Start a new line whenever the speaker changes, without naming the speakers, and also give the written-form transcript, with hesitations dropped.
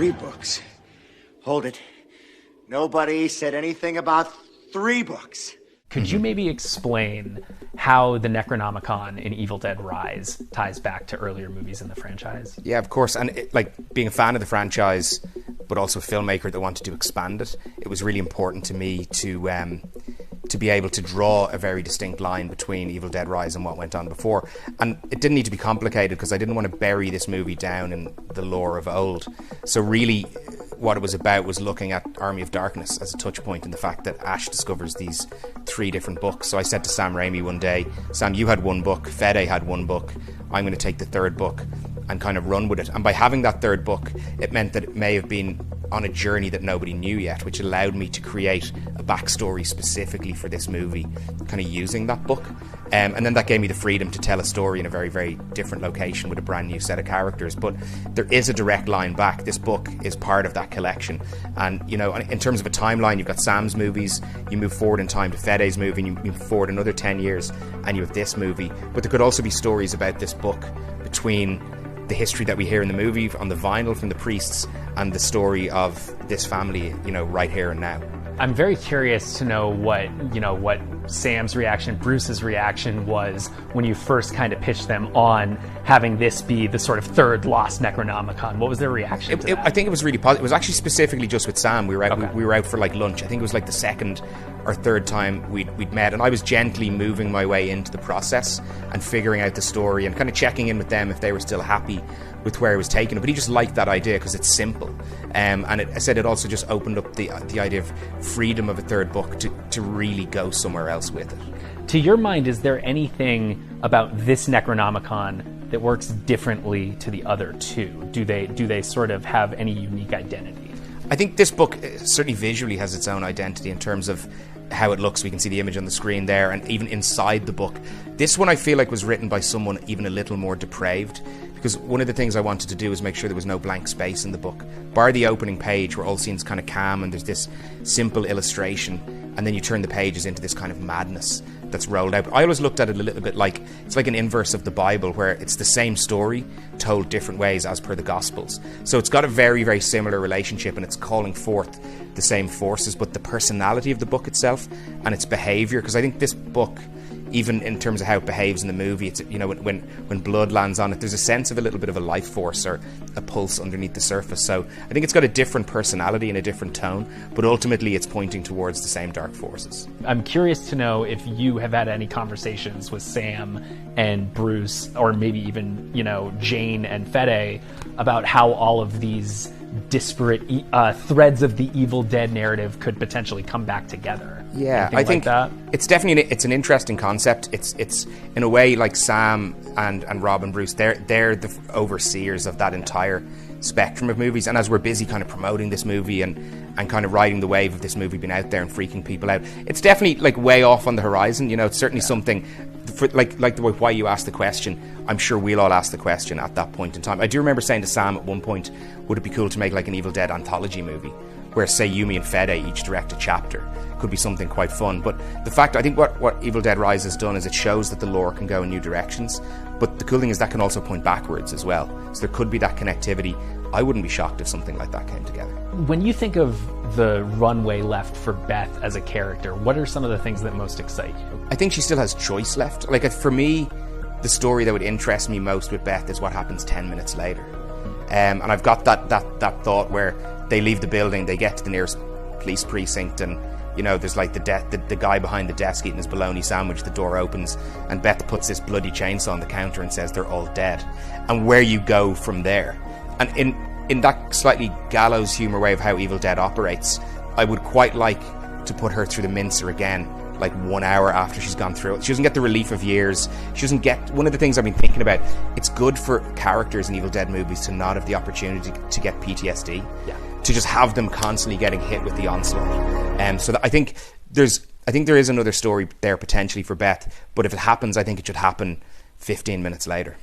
3 books. Hold it. Nobody said anything about 3 books.
Could you maybe explain how the Necronomicon in Evil Dead Rise ties back to earlier movies in the franchise?
Yeah, of course. And being a fan of the franchise, but also a filmmaker that wanted to expand it, it was really important to me to be able to draw a very distinct line between Evil Dead Rise and what went on before. And it didn't need to be complicated because I didn't want to bury this movie down in the lore of old. So really, what it was about was looking at Army of Darkness as a touch point in the fact that Ash discovers these 3 different books. So I said to Sam Raimi one day, Sam, you had 1 book, Fede had 1 book, I'm going to take the 3rd book and kind of run with it. And by having that 3rd book, it meant that it may have been on a journey that nobody knew yet, which allowed me to create a backstory specifically for this movie, kind of using that book. And then that gave me the freedom to tell a story in a very, very different location with a brand new set of characters. But there is a direct line back. This book is part of that collection. And, you know, in terms of a timeline, you've got Sam's movies, you move forward in time to Fede's movie, and you move forward another 10 years, and you have this movie. But there could also be stories about this book between the history that we hear in the movie on the vinyl from the priests and the story of this family, you know, right here and now.
I'm very curious to know what Sam's reaction, Bruce's reaction was when you first kind of pitched them on having this be the sort of 3rd Lost Necronomicon. What was their reaction to that?
I think it was really positive. It was actually specifically just with Sam. We were out for like lunch. I think it was like the 2nd or 3rd time we'd met, and I was gently moving my way into the process and figuring out the story and kind of checking in with them if they were still happy with where I was taking it. But he just liked that idea because it's simple, and I said it also just opened up the idea of freedom of a 3rd book to really go somewhere else with it.
To your mind, is there anything about this Necronomicon that works differently to the other 2? Do they sort of have any unique identity?
I think this book certainly visually has its own identity in terms of how it looks. We can see the image on the screen there, and even inside the book. This one I feel like was written by someone even a little more depraved, because one of the things I wanted to do was make sure there was no blank space in the book. Bar the opening page where all scenes kind of calm and there's this simple illustration, and then you turn the pages into this kind of madness that's rolled out. But I always looked at it a little bit like it's like an inverse of the Bible, where it's the same story told different ways as per the Gospels. So it's got a very, very similar relationship, and it's calling forth the same forces, but the personality of the book itself and its behaviour, because I think this book, even in terms of how it behaves in the movie, it's, you know, when blood lands on it, there's a sense of a little bit of a life force or a pulse underneath the surface. So I think it's got a different personality and a different tone, but ultimately it's pointing towards the same dark forces.
I'm curious to know if you have had any conversations with Sam and Bruce, or maybe even, you know, Jane and Fede, about how all of these disparate threads of the Evil Dead narrative could potentially come back together.
Yeah,
anything
I think
like that?
It's definitely an interesting concept. It's in a way like Sam and Rob and Bruce. They're the overseers of that entire spectrum of movies. And as we're busy kind of promoting this movie and kind of riding the wave of this movie being out there and freaking people out, it's definitely like way off on the horizon. You know, it's certainly something. For, like the way why you asked the question, I'm sure we'll all ask the question at that point in time. I do remember saying to Sam at one point, would it be cool to make like an Evil Dead anthology movie where, say, Yumi and Fede each direct a chapter? Could be something quite fun. But the fact, I think what Evil Dead Rise has done is it shows that the lore can go in new directions, but the cool thing is that can also point backwards as well. So there could be that connectivity. I wouldn't be shocked if something like that came together.
When you think of the runway left for Beth as a character, what are some of the things that most excite you?
I think she still has choice left. Like, for me, the story that would interest me most with Beth is what happens 10 minutes later. And I've got that thought where they leave the building, they get to the nearest police precinct, and, you know, there's like the guy behind the desk eating his bologna sandwich, the door opens, and Beth puts this bloody chainsaw on the counter and says they're all dead. And where you go from there. And in that slightly gallows humour way of how Evil Dead operates, I would quite like to put her through the mincer again, like 1 hour after she's gone through it. She doesn't get the relief of years. She doesn't get... One of the things I've been thinking about, it's good for characters in Evil Dead movies to not have the opportunity to get PTSD.
Yeah.
To just have them constantly getting hit with the onslaught. So that I think there is another story there potentially for Beth, but if it happens, I think it should happen 15 minutes later.